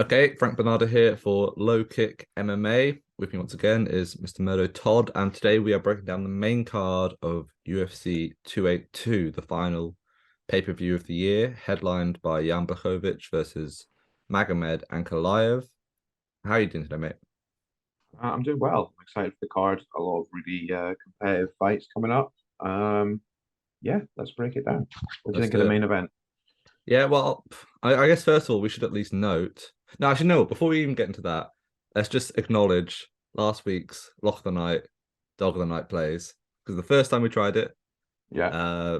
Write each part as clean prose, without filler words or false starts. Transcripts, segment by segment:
Okay, Frank Bonada here for LowKick MMA. With me once again is Mr. Murdo Todd, and today we are breaking down the main card of UFC 282, the final pay-per-view of the year, headlined by Jan Blachowicz versus Magomed Ankalaev. How are you doing today, mate? I'm doing well. I'm excited for the card. A lot of really competitive fights coming up. Yeah, let's break it down. What do you Let's think of do the it. main event? Yeah, well, I guess first of all, we should at least note. No, actually, no, before we even get into that, let's just acknowledge last week's Lock of the Night, Dog of the Night plays. Because the first time we tried it, Yeah. uh,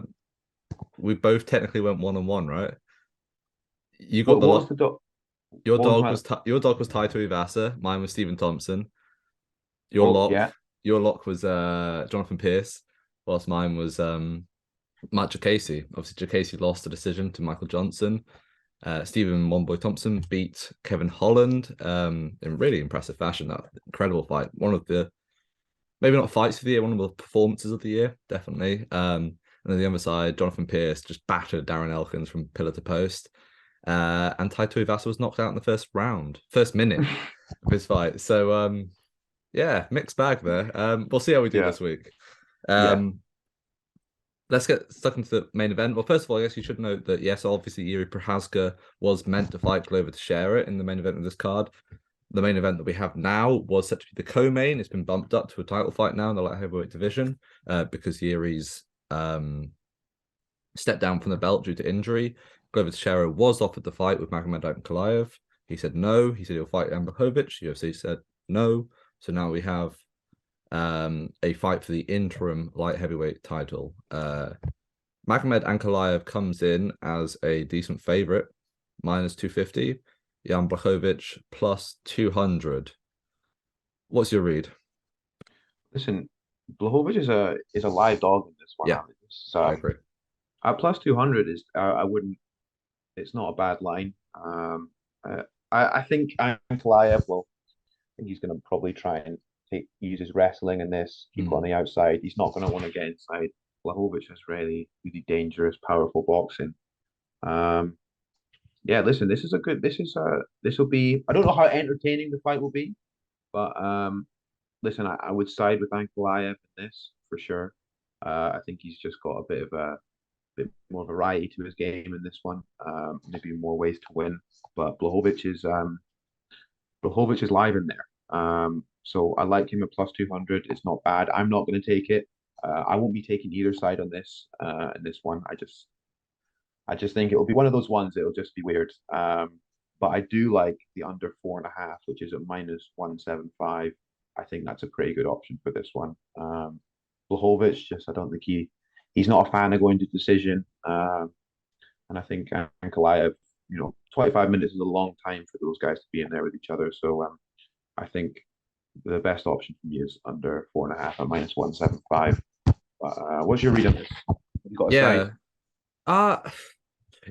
we both technically went 1-1, right? You got What the what was lock. the dog? Your What was dog my? was your dog was tied to Ivasa. Mine was Stephen Thompson. Your Oh lock, yeah. your lock was Jonathan Pierce, whilst mine was Matt Jacasey. Obviously, Jacasey lost the decision to Michael Johnson. Stephen One Boy Thompson beat Kevin Holland in really impressive fashion. That incredible fight. One of the maybe not fights of the year, one of the performances of the year, definitely. And then the other side, Jonathan Pierce just battered Darren Elkins from pillar to post. And Taito Ivasa was knocked out in the first minute of his fight. So yeah, mixed bag there. We'll see how we do Yeah. this week. Yeah. Um, let's get stuck into the main event. Well, first of all, I guess you should note that yes, obviously Yuri Prochazka was meant to fight Glover Teixeira in the main event of this card. The main event that we have now was set to be the co-main. It's been bumped up to a title fight now in the light heavyweight division because Yuri's stepped down from the belt due to injury. Glover Teixeira was offered the fight with Magomed Ankalaev. He said no. He said he'll fight Jan Blachowicz. UFC said no. So now we have a fight for the interim light heavyweight title. Magomed Ankalaev comes in as a decent favorite, minus 250. Jan Blachowicz plus 200. What's your read? Listen, Blachowicz is a live dog in this one. Yeah, I So agree. at plus 200 is I wouldn't. It's not a bad line. Uh, I think Ankalaev will. I think he's going to probably try and use his wrestling in this, keep it on Mm. the outside. He's not going to want to get inside. Blachowicz has really dangerous, powerful boxing. Um, yeah, listen, this is a good. This will be. I don't know how entertaining the fight will be, but listen, I would side with Ankalaev in this for sure. I think he's just got a bit more variety to his game in this one. Maybe more ways to win, but Blachowicz is live in there. So I like him at plus 200. It's not bad. I'm not going to take it. I won't be taking either side on this in this one. I just think it will be one of those ones. It'll just be weird. But I do like the under 4.5, which is at minus 175. I think that's a pretty good option for this one. Blachowicz, just I don't think he's not a fan of going to decision. And I think Ankalaev, 25 minutes is a long time for those guys to be in there with each other. So I think the best option for me is under 4.5 at minus 175. But what's your read on this? Have you got a side? Yeah. Uh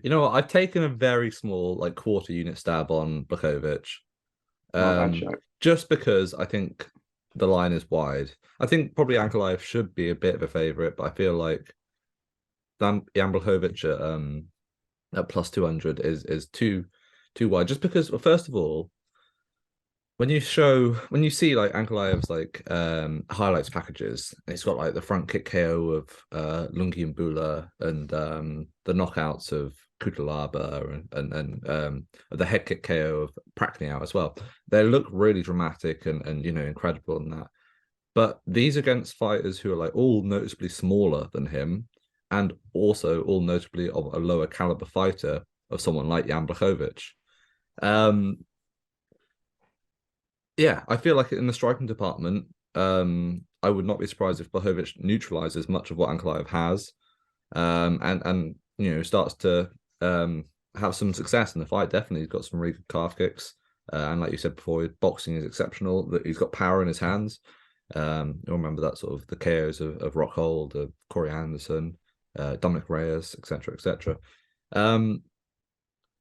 you know what? I've taken a very small, like quarter unit stab on Blachowicz. Not a bad Um, shout. just because I think the line is wide. I think probably Ankalaev should be a bit of a favorite, but I feel like Jan Blachowicz at plus 200 is too wide. Just because, well, first of all, when you see like Ankalaev's like highlights packages, it's got like the front kick KO of Lungi and Bula and the knockouts of Kutalaba and the head kick KO of Prakniau as well. They look really dramatic and incredible in that. But these against fighters who are like all noticeably smaller than him and also all notably of a lower caliber fighter of someone like Jan Blachowicz. Um, yeah, I feel like in the striking department, I would not be surprised if Blachowicz neutralizes much of what Ankalaev has, and starts to have some success in the fight. Definitely, he's got some really good calf kicks, and like you said before, his boxing is exceptional. That he's got power in his hands. You'll remember that sort of the KOs of Rockhold, of Corey Anderson, Dominic Reyes, etc., etc. Um,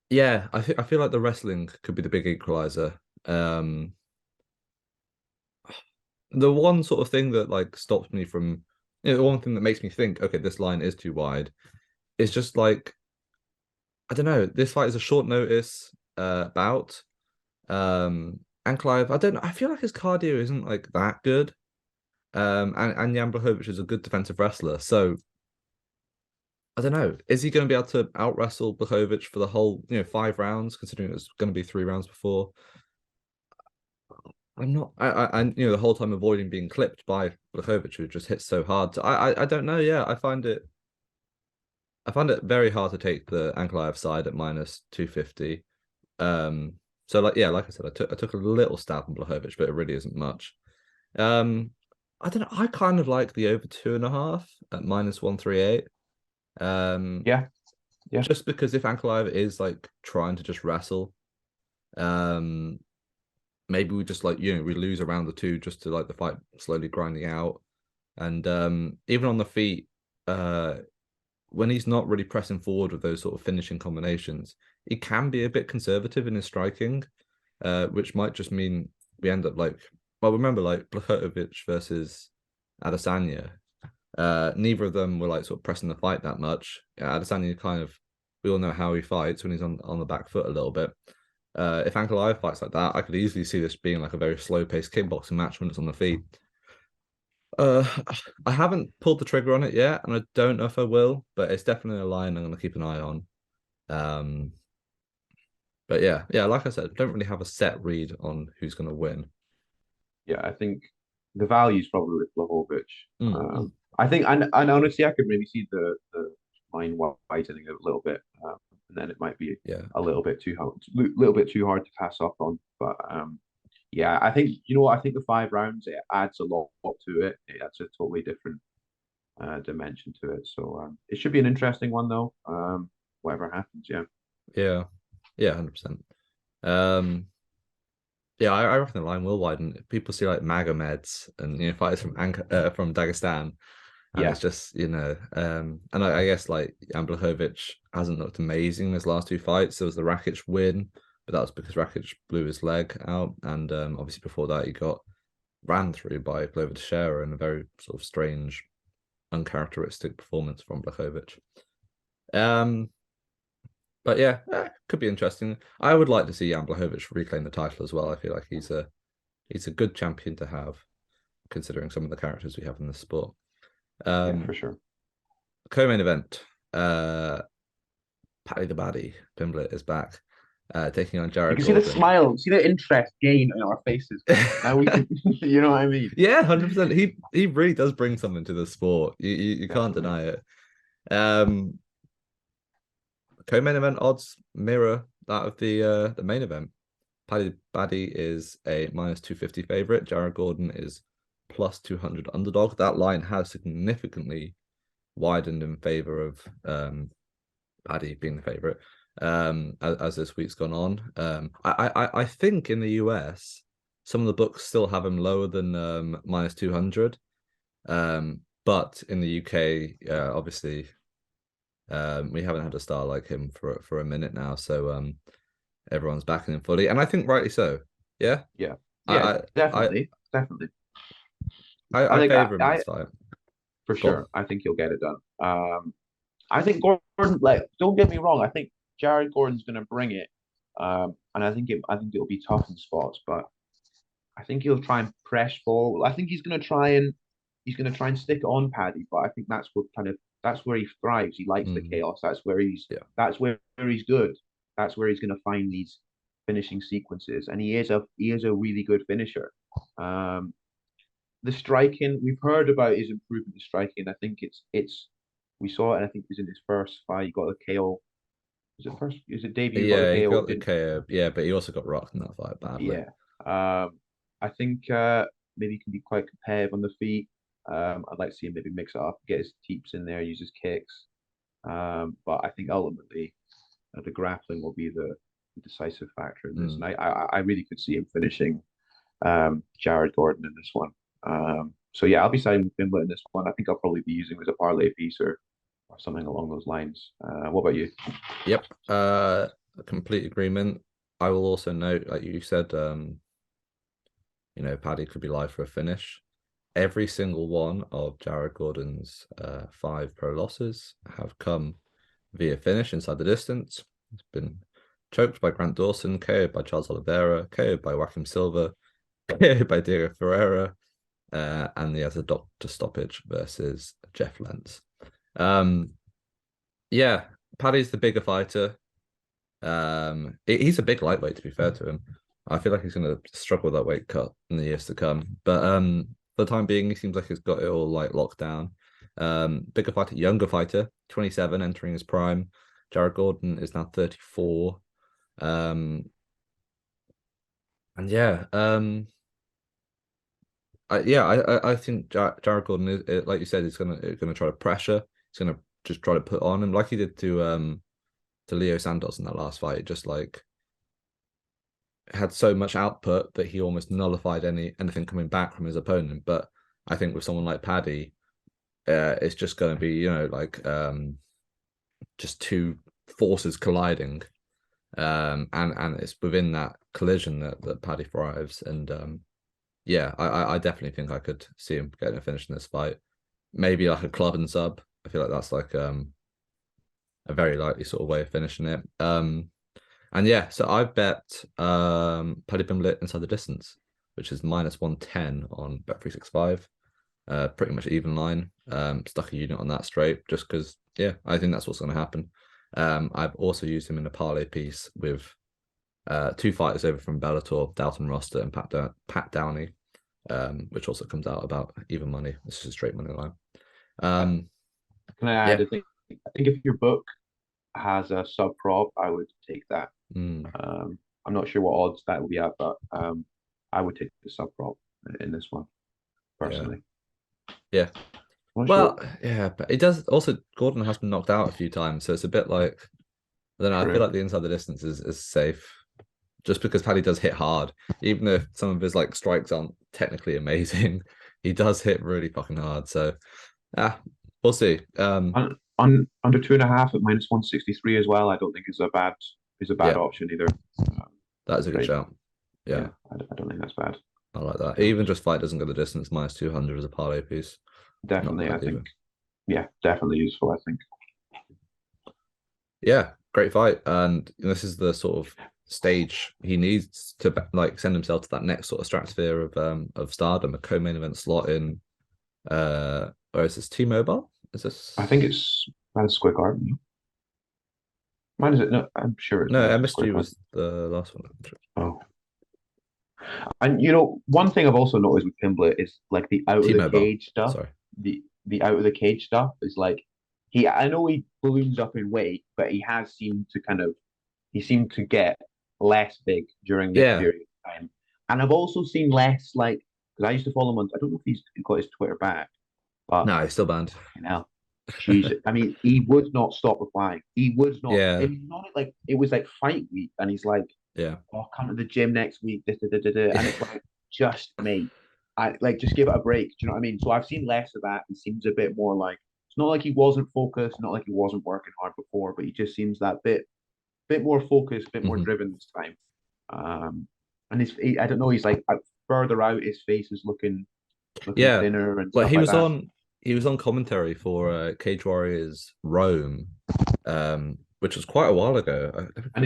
yeah, I feel like the wrestling could be the big equalizer. The one sort of thing that like stops me from, the one thing that makes me think, okay, this line is too wide, is just like I don't know. This fight is a short notice bout. Ankalaev, I don't know. I feel like his cardio isn't like that good. And Jan Blachowicz is a good defensive wrestler. So I don't know. Is he going to be able to out wrestle Blachowicz for the whole, 5 rounds, considering it was going to be 3 rounds before? I'm not. The whole time avoiding being clipped by Blachowicz, who just hits so hard. So I don't know. Yeah, I find it very hard to take the Ankalaev side at minus 250. So like I said, I took a little stab on Blachowicz, but it really isn't much. I don't know. I kind of like the over 2.5 at minus 138. Yeah. Just because if Ankalaev is like trying to just wrestle, maybe we just we lose around the two just to like the fight slowly grinding out. And even on the feet, when he's not really pressing forward with those sort of finishing combinations, he can be a bit conservative in his striking, which might just mean we end up remember Blachowicz versus Adesanya. Neither of them were like sort of pressing the fight that much. Adesanya we all know how he fights when he's on the back foot a little bit. If Ankalaev fights like that, I could easily see this being like a very slow-paced kickboxing match when it's on the feet. I haven't pulled the trigger on it yet, and I don't know if I will, but it's definitely a line I'm going to keep an eye on. But yeah, like I said, I don't really have a set read on who's going to win. Yeah, I think the value is probably with Blachowicz. I think, and honestly, I could maybe see the line widening a little bit, and then it might be a little bit too hard to pass up on. But yeah, I think I think the 5 rounds, it adds a lot to it. It adds a totally different dimension to it. So it should be an interesting one though. Whatever happens, yeah. Yeah, 100%. Yeah, I reckon the line will widen. People see like Magomeds and fighters from Dagestan, and it's just and I guess like Jan Blachowicz hasn't looked amazing in his last 2 fights. There was the Rakic win, but that was because Rakic blew his leg out, and obviously before that he got ran through by Glover Teixeira in a very sort of strange, uncharacteristic performance from Blachowicz. But yeah, could be interesting. I would like to see Jan Blachowicz reclaim the title as well. I feel like he's a good champion to have, considering some of the characters we have in the sport. Yeah, for sure. Co-main event. Paddy the Baddy, Pimblett is back, taking on Jared. You can see the smile, see the interest gain in our faces. Now we can, you know what I mean? Yeah, 100%. He really does bring something to the sport. You can't deny it. Co-main event odds mirror that of the main event. Paddy Baddy is a minus 250 favorite. Jared Gordon is plus 200 underdog. That line has significantly widened in favor of Paddy being the favorite as this week's gone on. I think in the US some of the books still have him lower than minus 200, but in the UK obviously we haven't had a star like him for a minute now, so everyone's backing him fully, and I think rightly so. Yeah, definitely. I favor him in this fight for sure. I think he'll get it done. I think Gordon, don't get me wrong, I think Jared Gordon's going to bring it, and I think it'll be tough in spots, but I think he'll try and press forward. I think he's going to try and stick it on Paddy, but I think that's where he thrives. He likes the chaos. That's where he's good. That's where he's going to find these finishing sequences, and he is a really good finisher. The striking, we've heard about his improvement in striking. I think we saw it, and I think it was in his first fight. He got a KO. Is it debut? Yeah, he got the KO. Yeah, but he also got rocked in that fight badly. Yeah. I think maybe he can be quite competitive on the feet. I'd like to see him maybe mix it up, get his teeps in there, use his kicks. But I think ultimately the grappling will be the decisive factor in this. And I really could see him finishing Jared Gordon in this one. So yeah, I'll be siding with Pimblett in this one. I think I'll probably be using him as a parlay piece or something along those lines. What about you? Yep. A complete agreement. I will also note, like you said, Paddy could be live for a finish. Every single one of Jared Gordon's 5 pro losses have come via finish inside the distance. It's been choked by Grant Dawson, KO'd by Charles Oliveira, KO'd by Joaquim Silva, KO'd by Diego Ferreira, and he has a doctor stoppage versus Jeff Lentz. Yeah, Paddy's the bigger fighter. He's a big lightweight, to be fair to him. I feel like he's going to struggle with that weight cut in the years to come. But for the time being, he seems like he's got it all like locked down. Bigger fighter, younger fighter, 27, entering his prime. Jared Gordon is now 34. And yeah, I think Jared Gordon is, like you said, he's gonna try to pressure. He's gonna just try to put on him like he did to Leo Santos in that last fight. Just like had so much output that he almost nullified anything coming back from his opponent. But I think with someone like Paddy, it's just going to be like just two forces colliding, and it's within that collision that Paddy thrives. And yeah, I definitely think I could see him getting a finish in this fight. Maybe like a club and sub. I feel like that's like a very likely sort of way of finishing it. And yeah, so I've bet Paddy Pimblett inside the distance, which is -110 on Bet365. Pretty much even line. Stuck a unit on that straight just because, yeah, I think that's what's going to happen. I've also used him in a parlay piece with two fighters over from Bellator, Dalton Roster and Pat Downey, which also comes out about even money. This is a straight money line. Can I add a thing? I think if your book has a sub prop, I would take that. I'm not sure what odds that will be at, but I would take the sub prop in this one personally. Yeah. Well, yeah, but it does also. Gordon has been knocked out a few times, so it's a bit like I don't know. I feel like the inside the distance is safe, just because Paddy does hit hard, even if some of his like strikes aren't technically amazing. He does hit really fucking hard. So, we'll see. Under 2.5 at -163 as well. I don't think is a bad option either. That is a good shout. Yeah, I don't think that's bad. I like that. Even just fight doesn't go the distance. -200 as a parlay piece. Definitely, I think. Yeah, definitely useful. I think. Yeah, great fight, and this is the sort of stage he needs to like send himself to that next sort of stratosphere of stardom, a co-main event slot in. Or is this T-Mobile? Is this? I think it's Madison Square Garden. Mine is it? No, I'm sure it's no. MSG was the last one. Oh. And one thing I've also noticed with Pimblett is like the out of the cage stuff. Sorry. The out of the cage stuff is like I know he balloons up in weight, but he seemed to get less big during this period of time. And I've also seen less like because I used to follow him on. I don't know if he's got his Twitter back, but no, he's still banned. Jesus. I mean, he would not stop replying. He would not. Yeah. It's not like it was like fight week, and he's like, yeah, oh, come to the gym next week. And it's like, just mate, just give it a break. Do you know what I mean? So I've seen less of that. He seems a bit more like it's not like he wasn't focused, not like he wasn't working hard before, but he just seems that bit more focused, bit more driven this time. And I don't know. He's like further out. His face is looking thinner and stuff he like was that. He was on commentary for Cage Warriors Rome, which was quite a while ago. And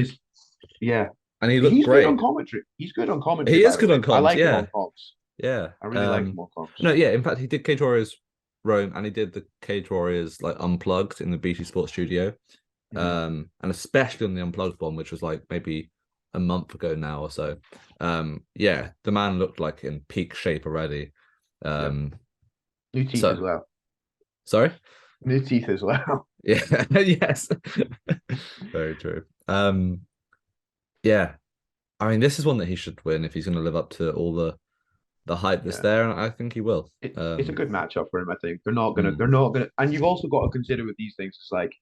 and he looked great on commentary. He's good on commentary. He is good on comms. I like him on comms. Yeah, I really like him on comms. No, yeah. In fact, he did Cage Warriors Rome, and he did the Cage Warriors like Unplugged in the BT Sports Studio, and especially on the Unplugged one, which was like maybe a month ago now or so. Yeah, the man looked like in peak shape already. New teeth as well. Sorry? New teeth as well. Yeah, yes. Very true. Yeah. I mean, this is one that he should win if he's going to live up to all the hype that's there, and I think he will. It's a good matchup for him, I think. They're not gonna and you've also got to consider with these things, it's like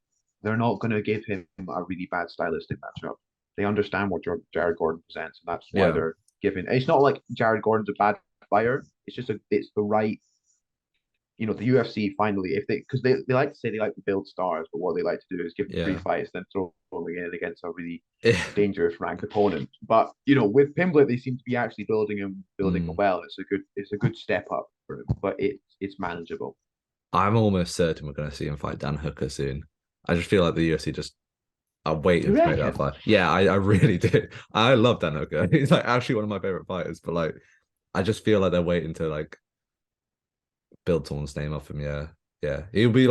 they're not gonna give him a really bad stylistic matchup. They understand what Jared Gordon presents, and that's why they're giving. It's not like Jared Gordon's a bad fighter. It's just it's the right. The UFC finally, because they like to say they like to build stars, but what they like to do is give them 3 fights, then throw them in against a really dangerous ranked opponent. But with Pimblett, they seem to be actually building him well. It's a good step up for him, but it's manageable. I'm almost certain we're going to see him fight Dan Hooker soon. I just feel like the UFC just I'm waiting You to make that reckon? fight. Yeah, I really do. I love Dan Hooker. He's like actually one of my favorite fighters, but like I just feel like they're waiting to like build someone's name off him. Yeah, yeah. He'll be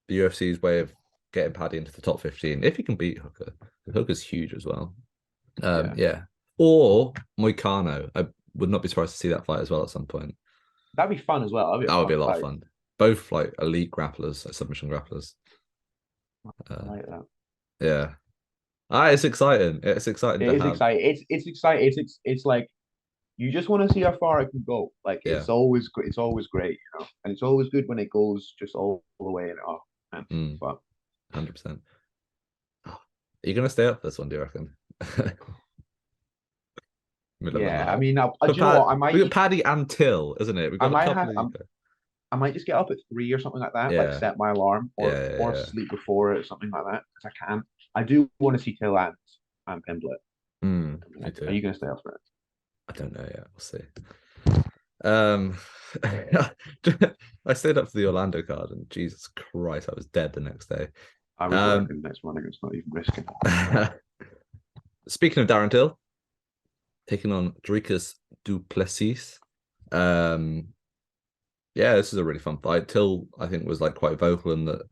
the UFC's way of getting Paddy into the top 15 if he can beat Hooker. Hooker's huge as well. Yeah. Yeah. Or Moicano. I would not be surprised to see that fight as well at some point. That'd be fun as well. That'd be a That would be fun a lot of fight. fun. Both like elite grapplers, like submission grapplers. I Uh, like that. yeah. It's exciting. It's exciting It to is have. exciting. It's exciting. It's like you just want to see how far it can go. Like Yeah. it's always great, and it's always good when it goes just all the way and off. Mm, But 100%. Are you gonna stay up for this one, do you reckon? Middle of the yeah, I night. mean, do But you know what? We got Paddy and Till, isn't it? We've I got a might couple have, of I might just get up at 3 or something like that. Like yeah, set my alarm or yeah. sleep before it or something like that because I can. I do want to see Till and Pimblett. Me Are too. you gonna stay up for it? I don't know yet. We'll see. Um, I stayed up for the Orlando card, and Jesus Christ, I was dead the next day. I was working the next morning. It's not even risking. Speaking of Darren Till, taking on Dricus du Plessis. Yeah, this is a really fun fight. Till, I think, was like quite vocal in that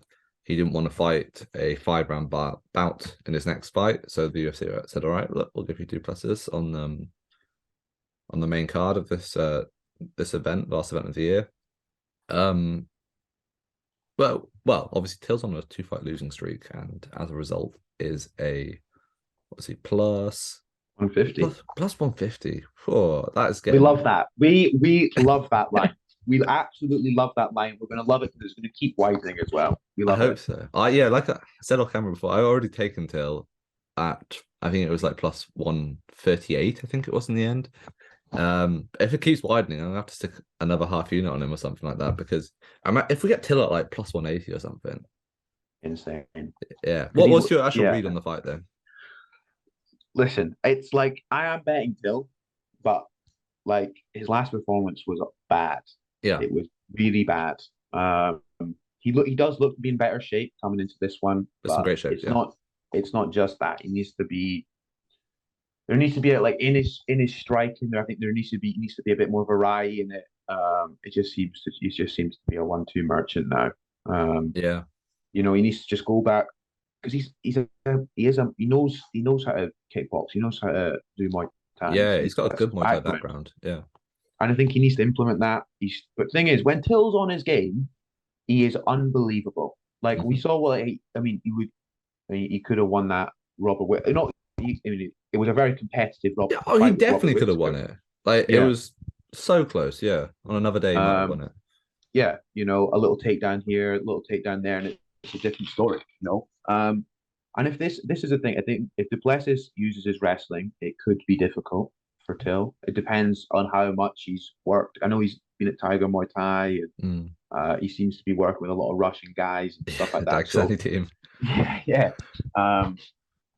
he didn't want to fight a 5-round bout in his next fight. So the UFC said, "All right, look, we'll give you Du Plessis on the main card of this event, last event of the year." Well, obviously Till's on a 2-fight losing streak, and as a result, is a what's he plus 150. plus 150. Oh, that is We getting. love that. We love that line. We absolutely love that line. We're gonna love it because it's gonna keep widening as well. We I love hope it. so. Yeah, like I said off camera before, I already taken Till at I think it was like plus 138. I think it was in the end. If it keeps widening, I'm gonna have to stick another half unit on him or something like that because if we get Till at like plus 180 or something, Insane. yeah. Because What's your actual yeah. read on the fight then? Listen, it's like I am betting Till, but like his last performance was bad. Yeah, It was really bad. He does look to be in better shape coming into this one, it's in but great shape. Yeah, it's not just that. He needs to be there needs to be like in his striking there. I think there needs to be a bit more variety in it. It just seems to be a 1-2 merchant now. Um, yeah, he needs to just go back because he knows how to kickbox. He knows how to do Muay Thai. yeah. He's got a good Muay Thai Back to him. background. Yeah, And I think he needs to implement that. But the thing is, when Till's on his game, he is unbelievable. Like we Mhm. saw he could have won that Robert Whit. Not, it was a very competitive Yeah. He fight with Robert definitely could have won Whitaker. it. Like it Yeah. was so close. Yeah, on another day he might have Um, won it. yeah, a little takedown here, a little takedown there, and it's a different story. And if this is the thing, I think if Duplessis uses his wrestling, it could be difficult for Till. It depends on how much he's worked. I know he's been at Tiger Muay Thai, and Mm. he seems to be working with a lot of Russian guys and stuff like that. So Dagestani team. yeah, yeah.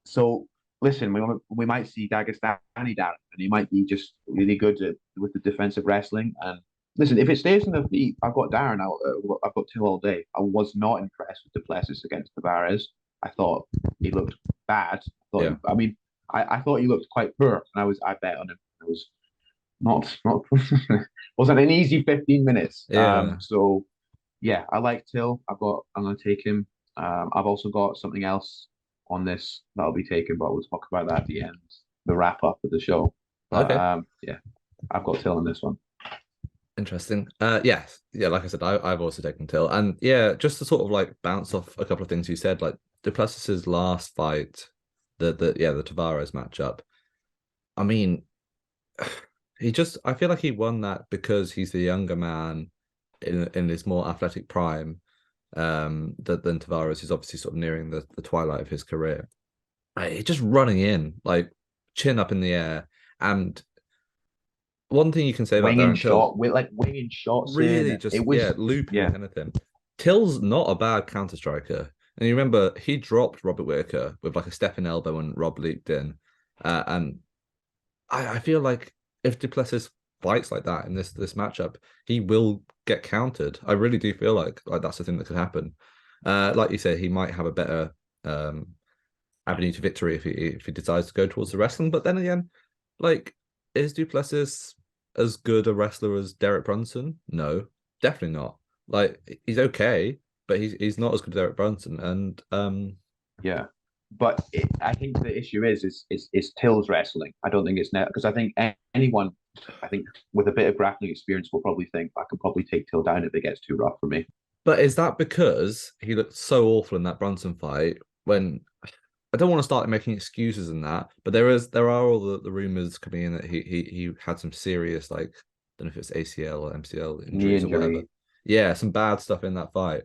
So listen, we might see Dagestani down, and he might be just really good with the defensive wrestling. And listen, if it stays in the feet, I've got Darren out. I've got Till all day. I was not impressed with Duplessis against Tavares. I thought he looked bad. Yeah. I thought he looked quite poor, and I bet on him. It was not wasn't an easy 15 minutes. Yeah. So yeah, I like Till. I'm gonna take him. I've also got something else on this that'll be taken, but we'll talk about that at the end, the wrap up of the show. But Okay. yeah, I've got Till on this one. Interesting. Yes. Yeah, like I said, I've also taken Till. And yeah, just to sort of like bounce off a couple of things you said, like Duplessis's last fight, the Tavares matchup. I mean, I feel like he won that because he's the younger man in his more athletic prime, than Tavares, who's obviously sort of nearing the twilight of his career. He's just running in, like chin up in the air. And one thing you can say about Darren Till, Winging shots in. really just looping yeah. kind of thing. Till's not a bad counter striker. And you remember he dropped Robert Whitaker with like a stepping elbow when Rob leaped in. And I feel like if Duplessis fights like that in this matchup, he will get countered. I really do feel like that's the thing that could happen. Like you said, he might have a better avenue to victory if he decides to go towards the wrestling. But then again, like, is Du Plessis as good a wrestler as Derek Brunson? No, definitely not. Like, he's okay, but he's not as good as Derek Brunson. And Yeah. But I think the issue is Till's wrestling. I don't think it's net because I think anyone, I think with a bit of grappling experience will probably think I could probably take Till down if it gets too rough for me. but is that because he looked so awful in that Brunson fight? When I don't want to start making excuses in that, but there are all the rumors coming in that he had some serious, like, I don't know if it's ACL or MCL Knee injuries or whatever. injury. Yeah, some bad stuff in that fight.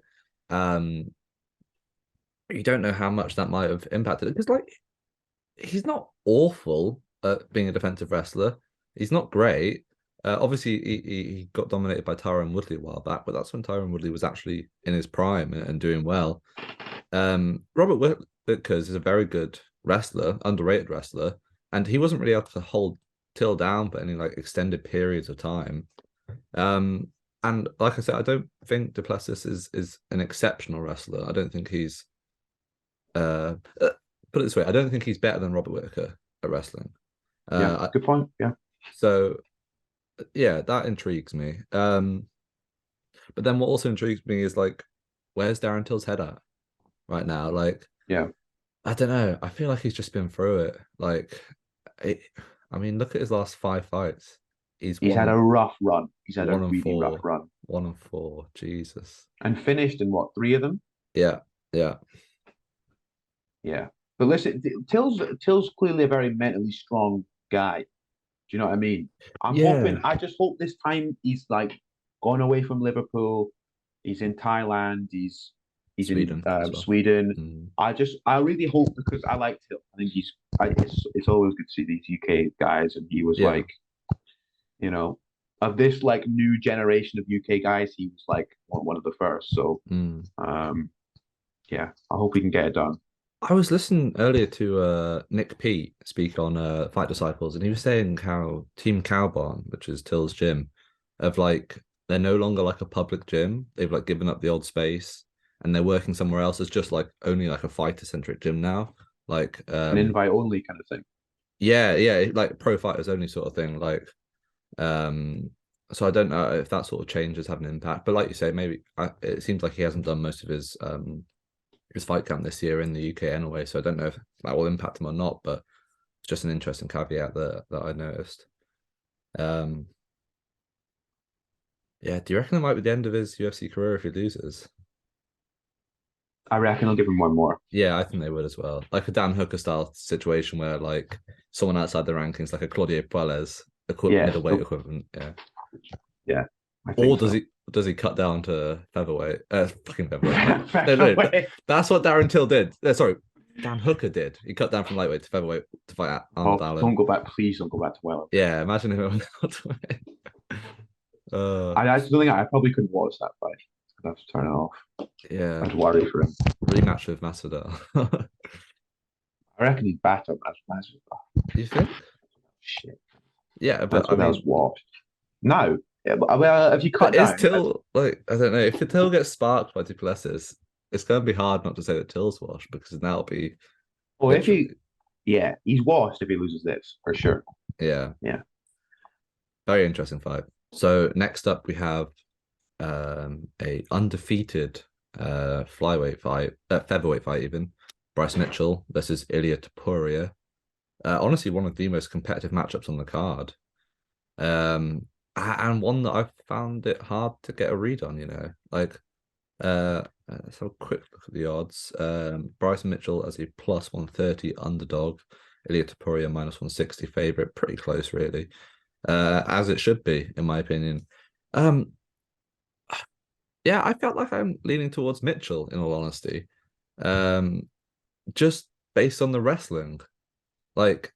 You don't know how much that might have impacted it because, like, he's not awful at being a defensive wrestler. He's not great. Obviously, he got dominated by Tyron Woodley a while back, but that's when Tyron Woodley was actually in his prime and doing well. Robert Whitaker is a very good wrestler, underrated wrestler, and he wasn't really able to hold Till down for any like extended periods of time. And like I said, I don't think Du Plessis is an exceptional wrestler. I don't think he's put it this way, I don't think he's better than Robert Whitaker at wrestling. Yeah, good point. Yeah. So yeah, that intrigues me. But then what also intrigues me is, like, where's Darren Till's head at right now? Like, Yeah. I don't know. I feel like he's just been through it. Like, I mean, look at his last 5 fights. He's had a rough run. He's had a one and really four. rough run. 1-4. Jesus. And finished in what, 3 of them? Yeah. Yeah. Yeah. But listen, Till's clearly a very mentally strong guy. Do you know what I mean? I just hope this time he's like gone away from Liverpool. He's in Thailand. He's Sweden in as well. Sweden. Mm. I really hope because I like Till. I think it's always good to see these UK guys, and he was like, you know, of this like new generation of UK guys, he was like one of the first. So, yeah, I hope we can get it done. I was listening earlier to Nick Pete speak on Fight Disciples, and he was saying how Team Cowbarn, which is Till's gym, of like they're no longer like a public gym. They've like given up the old space and they're working somewhere else. It's just like only like a fighter centric gym now. Like An invite only kind of thing. yeah, like pro fighters only sort of thing. Like so I don't know if that sort of change has had an impact. But like you say, maybe it seems like he hasn't done most of his fight camp this year in the UK anyway, so I don't know if that will impact him or not, but it's just an interesting caveat that I noticed. Yeah, do you reckon it might be the end of his UFC career if he loses? I reckon I'll give him one more. Yeah, I think they would as well. Like a Dan Hooker style situation where like someone outside the rankings, like a Claudio Puelles, middleweight equivalent. Yeah. Yeah. Or does he cut down to featherweight? Fucking featherweight. No, that's what Darren Till did. Sorry, Dan Hooker did. He cut down from lightweight to featherweight to fight Arnold Allen. Don't go back, please. Don't go back to welterweight. Yeah, imagine if it went welterweight. I just don't think I probably couldn't watch that fight. I'd have to turn it off. Yeah, I'd worry for him. Rematch with Masvidal. I reckon he'd batter Masvidal. You think? Shit. Yeah, but I was washed. No. Yeah, well, if you cut down, is Till like, I don't know, if the Till gets sparked by Du Plessis, it's gonna be hard not to say that Till's washed because that'll be. Oh, he's washed if he loses this for sure. Yeah. Yeah. Very interesting fight. So next up we have a undefeated featherweight fight even. Bryce Mitchell versus Ilia Topuria. Honestly, one of the most competitive matchups on the card. And one that I found it hard to get a read on, like let's have a quick look at the odds. Bryce Mitchell as a plus 130 underdog, Ilia Topuria minus 160 favorite, pretty close really. As it should be, in my opinion. Yeah, I felt like I'm leaning towards Mitchell, in all honesty. Just based on the wrestling. Like,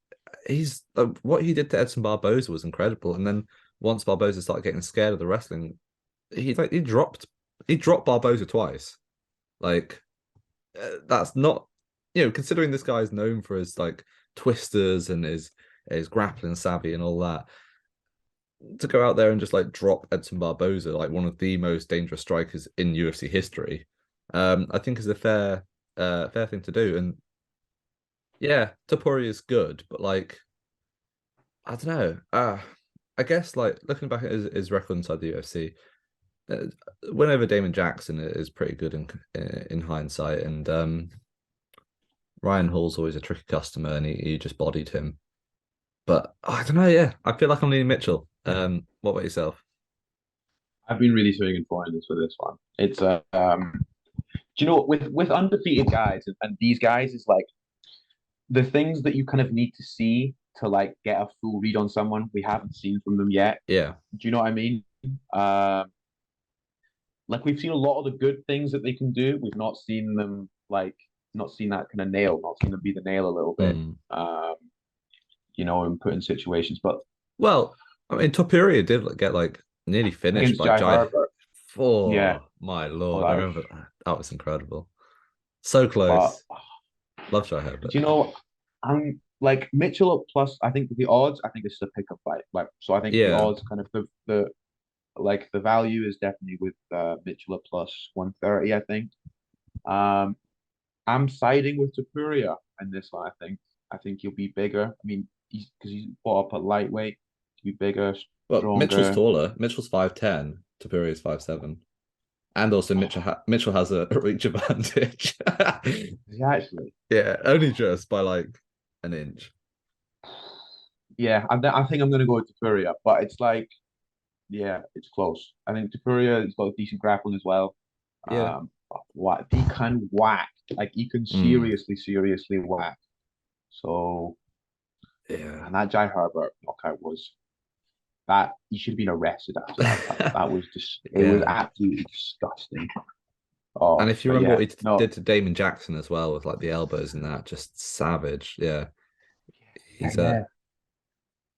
he's what he did to Edson Barboza was incredible. And then once Barboza started getting scared of the wrestling, he dropped Barboza twice. Like, that's not, considering this guy is known for his like twisters and his grappling savvy and all that, to go out there and just like drop Edson Barboza, like one of the most dangerous strikers in UFC history, I think is a fair fair thing to do. And yeah, Topuria is good, but like I don't know. I guess like looking back at his record inside the UFC, uh, whenever Damon Jackson is pretty good in hindsight, and Ryan Hall's always a tricky customer, and he just bodied him. But I don't know. Yeah, I feel like I'm leaning Mitchell. What about yourself? I've been really swinging for this one. It's do you know with undefeated guys and these guys is like the things that you kind of need to see to like get a full read on someone we haven't seen from them yet. Yeah, Do you know what I mean? Like we've seen a lot of the good things that they can do. We've not seen them like not seen that kind of nail, not seen them be the nail a little bit. mm. And put in situations. But Well, I mean, Topuria did get like nearly finished against by Jai Jai. Herbert, yeah, Oh my well, lord! I that was, remember that was incredible. So but close. Love Jai Herbert. do you know, I'm like Mitchell at plus. I think the odds. I think this is a pickup fight. Like, so I think the Yeah. odds, kind of the like the value is definitely with Mitchell at plus 130. I think. Um, I'm siding with Topuria in this one. I think he'll be bigger. I mean, he's brought up at lightweight to be bigger, Well, Mitchell's stronger. taller. Mitchell's 5'10". Topuria is 5'7". And also Mitchell has a reach advantage. Yeah, actually, Yeah, only just by like an inch. yeah, I think I'm gonna go with Topuria, but it's like, yeah, it's close. I think Topuria has got decent grappling as well. Yeah. What he can whack, like he can Mm. seriously whack. So, Yeah. and that Jai Herbert knockout was that he should have been arrested after that fight. That was just it was Yeah. absolutely disgusting. And Oh, if you but remember yeah, what he no, did to Damon Jackson as well with like the elbows and that, just savage. Yeah. yeah, He's yeah.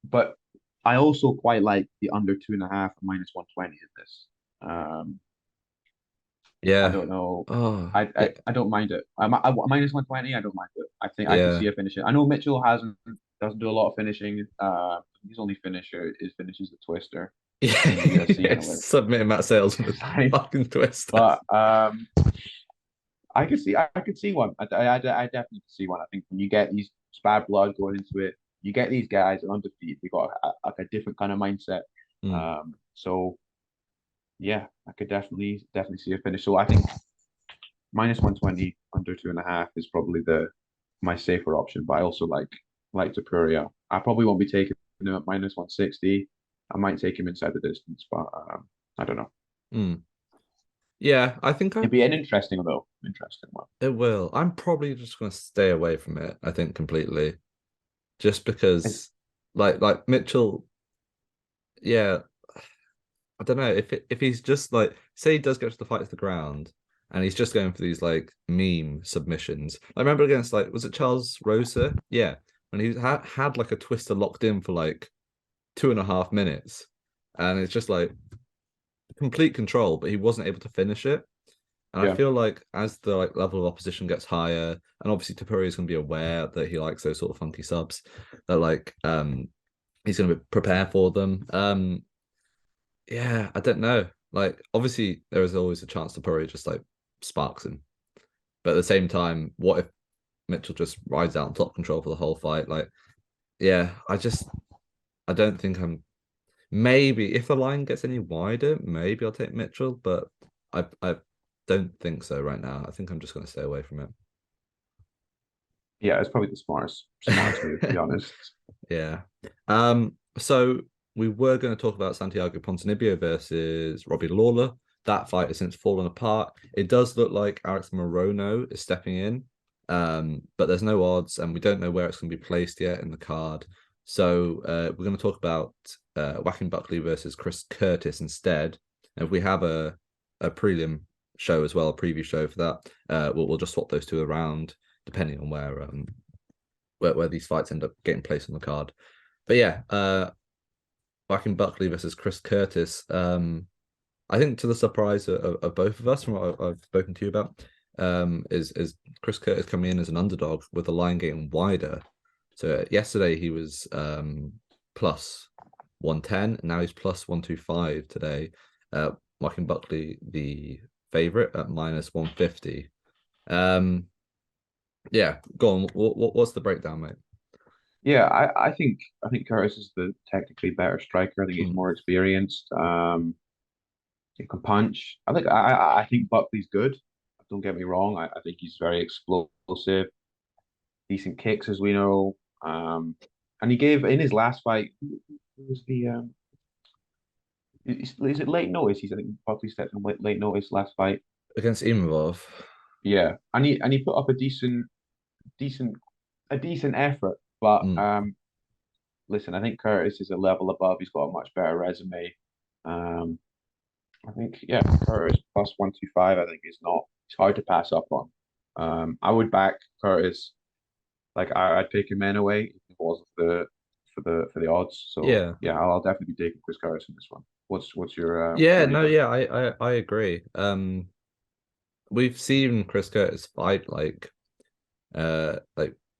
But I also quite like the under 2.5 minus 120 in this. I yeah. don't know. Oh, I don't mind it. Minus 120, I don't mind it. I think I can yeah. see a finishing. I know Mitchell doesn't do a lot of finishing. His only finisher is finishes the twister Yeah. in the UFC Yeah. anyway. Submitting Matt Sales with a fucking twist. But I could see one. I definitely could see one. I think when you get these bad blood going into it, you get these guys undefeated. They got like a different kind of mindset. Mm. So yeah, I could definitely see a finish. So I think minus 120 under 2.5 is probably the my safer option. But I also like Topuria. I probably won't be taking him at minus 160. I might take him inside the distance, but I don't know. Mm. Yeah, I think It'd be an interesting though, interesting one. it will. I'm probably just going to stay away from it, I think, completely. Just It's because like Mitchell, yeah, I don't know if he's just like say he does get to the fight to the ground and he's just going for these like meme submissions. I remember against like was it Charles Rosa? Yeah, when he had like a twister locked in for like 2.5 minutes, and it's just like complete control, but he wasn't able to finish it. And I yeah, feel like as the like level of opposition gets higher, and obviously Topuria is going to be aware that he likes those sort of funky subs, that like he's going to prepare for them. Yeah, I don't know. Like, obviously, there is always a chance Topuria just like sparks him, but at the same time, what if Mitchell just rides out on top control for the whole fight? Like, yeah, I don't think I'm. Maybe if the line gets any wider, maybe I'll take Mitchell, but I don't think so right now. I think I'm just going to stay away from yeah, it's probably the smartest move to be it. honest. Yeah. So we were going to talk about Santiago Ponzinibbio versus Robbie Lawler. That fight has since fallen apart. It does look like Alex Morono is stepping in, but there's no odds, and we don't know where it's going to be placed yet in the card. So we're going to talk about Joaquin Buckley versus Chris Curtis instead. And if we have a prelim show as well, a preview show for that, we'll just swap those two around depending on where these fights end up getting placed on the card. But yeah, Joaquin Buckley versus Chris Curtis. I think to the surprise of both of us, from what I've spoken to you about, is Chris Curtis coming in as an underdog with the line getting wider. So yesterday he was plus 110, and now he's plus 125 today. Joaquin Buckley, the favorite at minus 150. Yeah, go on. What's the breakdown, mate? Yeah, I think Curtis is the technically better striker. I think he's Mm. more experienced. He can punch. I think Buckley's good. Don't get me wrong. I think he's very explosive, decent kicks as we know. And he gave in his last fight. Who was the is it late notice? I think Buckley stepped in late notice last fight. Against Imavov. Yeah, and he put up decent a decent effort. But Mm. listen, I think Curtis is a level above. He's got a much better resume. Um, I think yeah, Curtis plus 125. I think is not. It's hard to pass up on. I would back Curtis. Like I'd take him anyway if it wasn't for the odds. So Yeah. yeah, I'll definitely be taking Chris Curtis in this one. What's Yeah, your no, reason? yeah, I agree. We've seen Chris Curtis fight like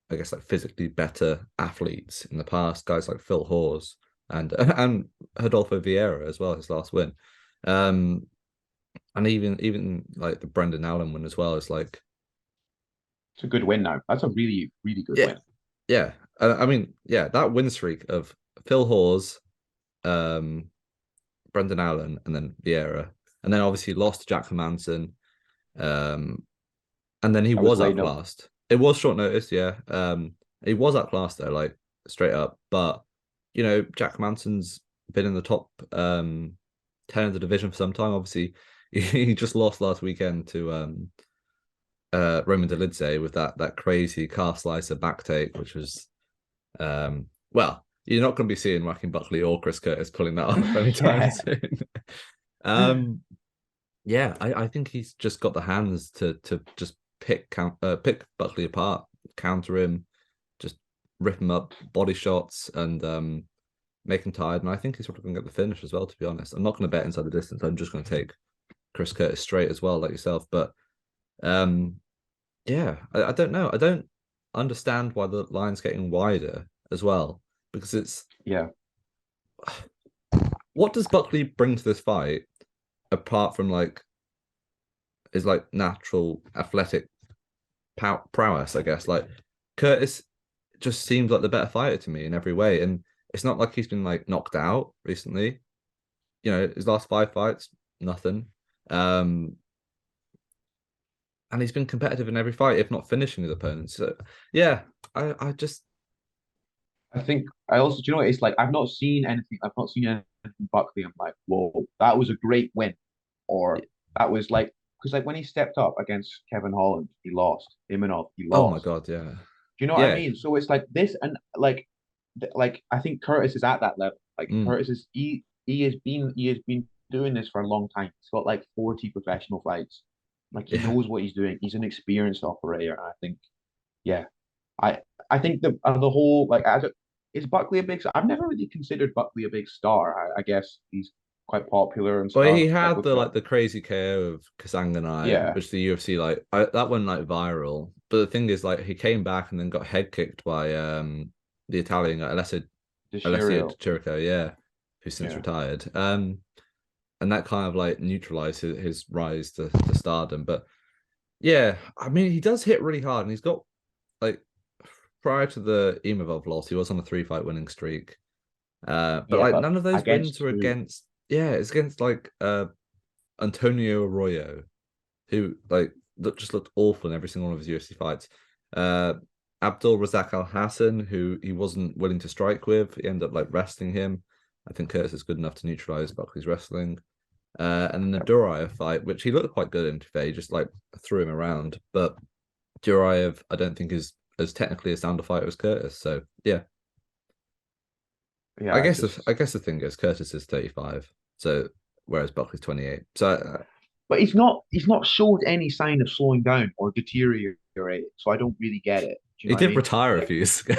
I guess like physically better athletes in the past, guys like Phil Hawes and and Rodolfo Vieira as well, his last win. Um, and even like the Brendan Allen win as well is like It's a good win now. That's a really really good yeah, win. yeah. I mean, yeah, that win streak of Phil Hawes, um, Brendan Allen, and then Vieira, and then obviously lost to Jack Hermanson, um, and then he That was was late. No, outclassed. It was short notice, yeah. He was outclassed though, like straight up. But Jack Manson's been in the top 10 of the division for some time. Obviously, he just lost last weekend to Roman Dolidze with that crazy calf slicer back take, which was well, you're not going to be seeing Joaquin Buckley or Chris Curtis pulling that off anytime yeah, soon. um, yeah, I think he's just got the hands to just pick Buckley apart, counter him, just rip him up, body shots, and make him tired. And I think he's probably going to get the finish as well. To be honest, I'm not going to bet inside the distance. I'm just going to take Chris Curtis straight as well, like yourself. But um, yeah, I don't know. I don't understand why the line's getting wider as well because it's yeah. what does Buckley bring to this fight apart from like his like natural athletic prowess, I guess. Like Curtis just seems like the better fighter to me in every way, and it's not like he's been like knocked out recently. His last 5 fights, nothing. Um, and he's been competitive in every fight, if not finishing his opponents. So yeah, I just I think I also, do you know what? It's like I've not seen anything. I've not seen anything from Buckley. I'm like, whoa, that was a great win, or that was like because like when he stepped up against Kevin Holland, he lost. Imanov, he oh my lost. god, yeah, Do you know what I yeah, mean? So it's like this, and like I think Curtis is at that level. Like mm, Curtis is he has been doing this for a long time. He's got like 40 professional fights. Like he yeah. knows what he's doing. He's an experienced operator. And I think, yeah, I think the whole like is Buckley a big star? I've never really considered Buckley a big star. I guess he's quite popular and Well, he stuff. Like had with the the like the crazy KO of Kasanganai, yeah, which the UFC that went like viral. But the thing is, like, he came back and then got head kicked by the Italian Alessio Deshirio. Chirico, yeah, who's since Yeah. retired. And that kind of like neutralized his rise to stardom. But yeah, I mean, he does hit really hard, and he's got like prior to the Imavov loss, he was on a 3 fight winning streak. But Yeah, like but none of those wins against were who? against yeah, it's against like Antonio Arroyo, who like just looked awful in every single one of his UFC fights. Uh, Abdul Razak Al Hassan, who he wasn't willing to strike with, he ended up like wrestling him. I think Curtis is good enough to neutralize Buckley's wrestling. And then the Duraev fight, which he looked quite good in today, just like threw him around. But Duraev, I don't think is as technically a sounder fighter as Curtis. So yeah, Yeah, I I just guess the thing is Curtis is 35, so whereas Buckley's 28. So but he's not showed any sign of slowing down or deteriorating, so I don't really get it. Do you he know what I did mean? retire a Like, few years ago.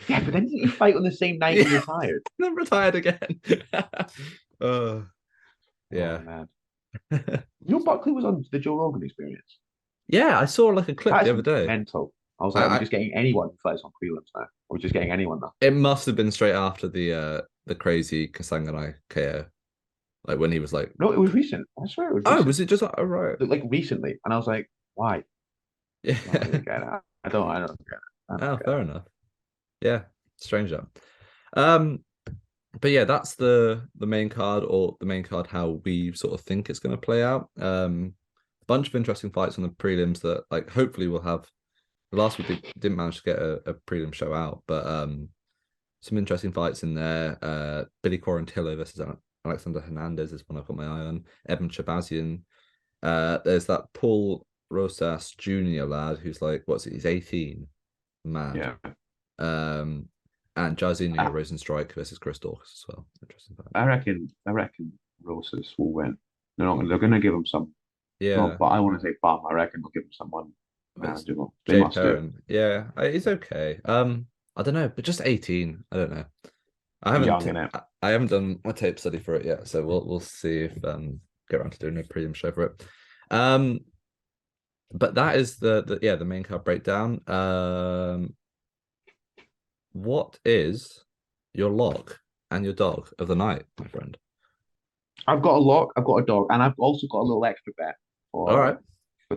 yeah, but then didn't he fight on the same night he Yeah, retired? then retired again. uh, Oh yeah. man. Buckley was on the Joe Rogan Experience. Yeah, I saw like a clip the That's other day. mental. I was like, are we I just getting anyone who fights on prelims now? Or are we just getting anyone now? it must have been straight after the crazy Kasanganai KO, like when he was like, No, it was recent. I swear it was oh, recent. was it just oh, right? Like recently. And I was like, why? Yeah. I don't really get it. I don't get it. I don't Oh, get fair it. enough. Yeah, strange that. Um, but yeah, that's the main card, or the main card how we sort of think it's going to play out. Bunch of interesting fights on the prelims that like hopefully we'll have. The last week didn't manage to get a prelim show out, but some interesting fights in there. Billy Quarantillo versus Alexander Hernandez is one I've got my eye on. Evan Shabazian. There's that Paul Rosas Jr. lad who's like, what's it? He's 18. Mad. Yeah. And Jairzinho I, Rosenstrike versus Chris Dawkins as well. Interesting fight. I reckon Rosas will win. They're gonna give him some. Yeah, Not, but I want to say bum. I reckon they'll give him someone it's manageable. They Jay must do. Perrin. Yeah, he's okay. I don't know, but just 18. I don't know. I haven't Young in it. I haven't done my tape study for it yet, so we'll see if get around to doing a prelim show for it. Um, but that is the main card breakdown. What is your lock and your dog of the night, my friend? I've got a lock. I've got a dog, and I've also got a little extra bet All right. for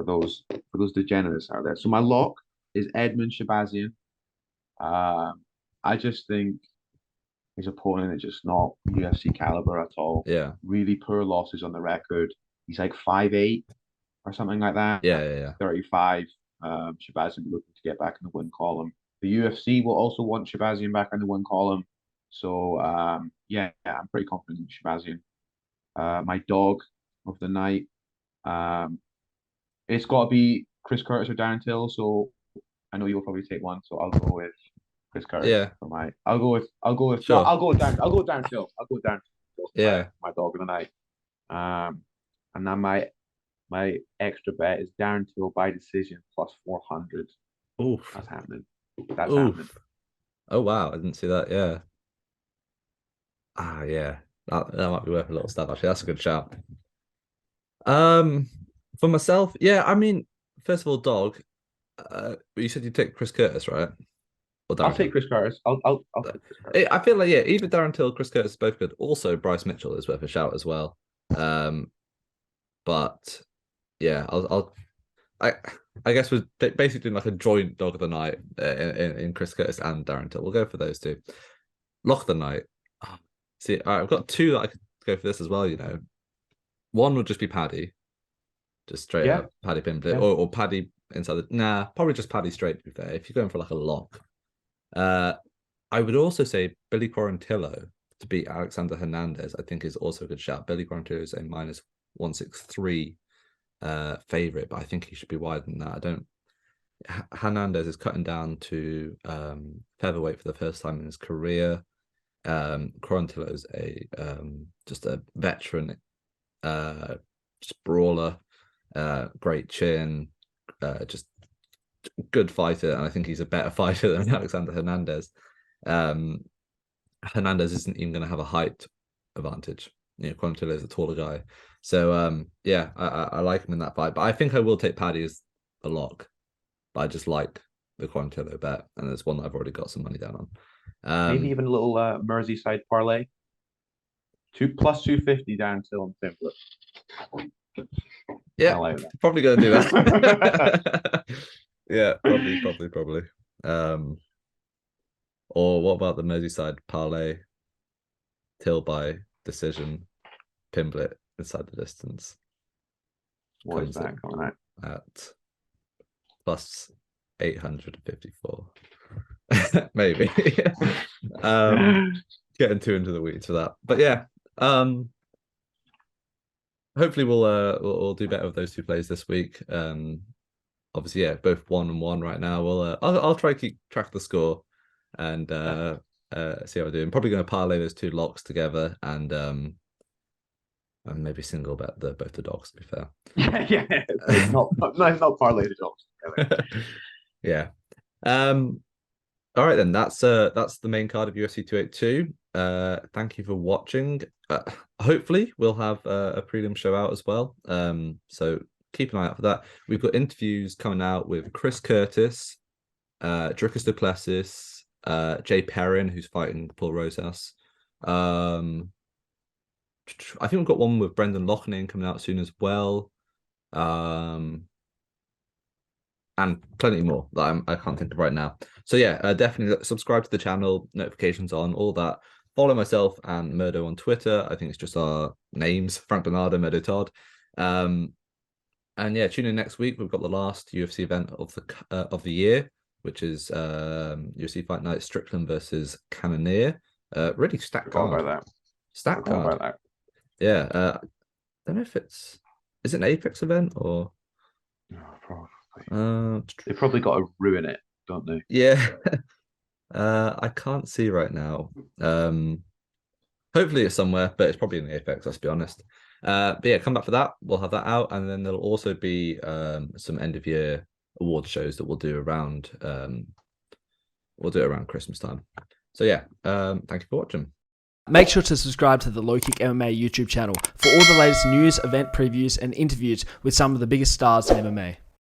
those degenerates out there. So my lock is Edmund Shabazian. Um, I just think his opponent is just not UFC caliber at all. Yeah. Really poor losses on the record. He's like 5'8" or something like that. Yeah. 35. Shabazian looking to get back in the win column. The UFC will also want Shabazian back in the win column. So yeah, I'm pretty confident in Shabazian. My dog of the night. Um, it's got to be Chris Curtis or Darren Till. So I know you'll probably take one. So I'll go with Chris Curtis Yeah. for my. I'll go with no. Sure. I'll go with Darren Till. I'll go with Darren Till for Yeah. my dog of the night. And then my extra bet is Darren Till by decision plus 400. Oof. That's happening. That's happening. Oof. Oh wow, I didn't see that. Yeah. Ah, yeah. That might be worth a little stab, actually. That's a good shout. Um, for myself, yeah, I mean, first of all, dog. You said you take Chris Curtis, right? Or I'll Darren take Till. Chris Curtis. I'll take Chris Curtis. I feel like, yeah, either Darren Till, Chris Curtis is both good. Also, Bryce Mitchell is worth a shout as well. But yeah, I I guess we're basically doing like a joint dog of the night in Chris Curtis and Darren Till. We'll go for those two. Lock of the night. Oh, see, all right, I've got two that I could go for this as well. One would just be Paddy, just straight Yeah, up Paddy Pimblett, yeah. or Paddy inside the. Nah, probably just Paddy straight. To be fair, if you're going for like a lock, I would also say Billy Quarantillo to beat Alexander Hernandez. I think is also a good shout. Billy Quarantillo is a minus 163 favorite, but I think he should be wider than that. I don't. Hernandez is cutting down to featherweight for the first time in his career. Quarantillo is a just a veteran, just brawler, great chin, just good fighter, and I think he's a better fighter than Alexander Hernandez. Hernandez isn't even going to have a height advantage. Quarantillo is a taller guy, so yeah, I like him in that fight. But I think I will take Paddy as a lock. But I just like the Quarantillo bet, and it's one that I've already got some money down on. Maybe even a little Merseyside parlay. 250 down till on Pimblett. I Yeah, like probably gonna do that. that. Yeah, probably. Um, or what about the Merseyside parlay? Till by decision, Pimblett inside the distance What is comes that in coming out? at plus 854. Maybe. Getting too into the weeds for that. But yeah, hopefully we'll do better with those two plays this week. Obviously, yeah, both 1-1 right now. I'll try to keep track of the score and see how I do. I'm probably going to parlay those two locks together and maybe single bet both the dogs. To be fair, Yeah. It's not parlay the dogs. Yeah. All right then. That's the main card of UFC 282. Thank you for watching. Hopefully we'll have a prelim show out as well. So keep an eye out for that. We've got interviews coming out with Chris Curtis, Dricus du Plessis, Jay Perrin, who's fighting Paul Rosas. I think we've got one with Brendan Loughnane coming out soon as well. and plenty more that I can't think of right now. So yeah, definitely subscribe to the channel, notifications on, all that. Follow myself and Murdo on Twitter. I think it's just our names, Frank Bonada, Murdo Todd. And yeah, tune in next week. We've got the last UFC event of the year, which is UFC Fight Night Strickland versus Cannonier. Really stacked Forgot card. about that. Stacked Forgot card. about that. Yeah. I don't know if is it an Apex event or Oh, probably. They probably got to ruin it, don't they? yeah. I can't see right now. Hopefully it's somewhere, but it's probably in the Apex, let's be honest. But yeah, come back for that. We'll have that out, and then there'll also be some end of year award shows that we'll do around Christmas time. So yeah, thank you for watching. Make sure to subscribe to the LowKick MMA YouTube channel for all the latest news, event previews, and interviews with some of the biggest stars in MMA.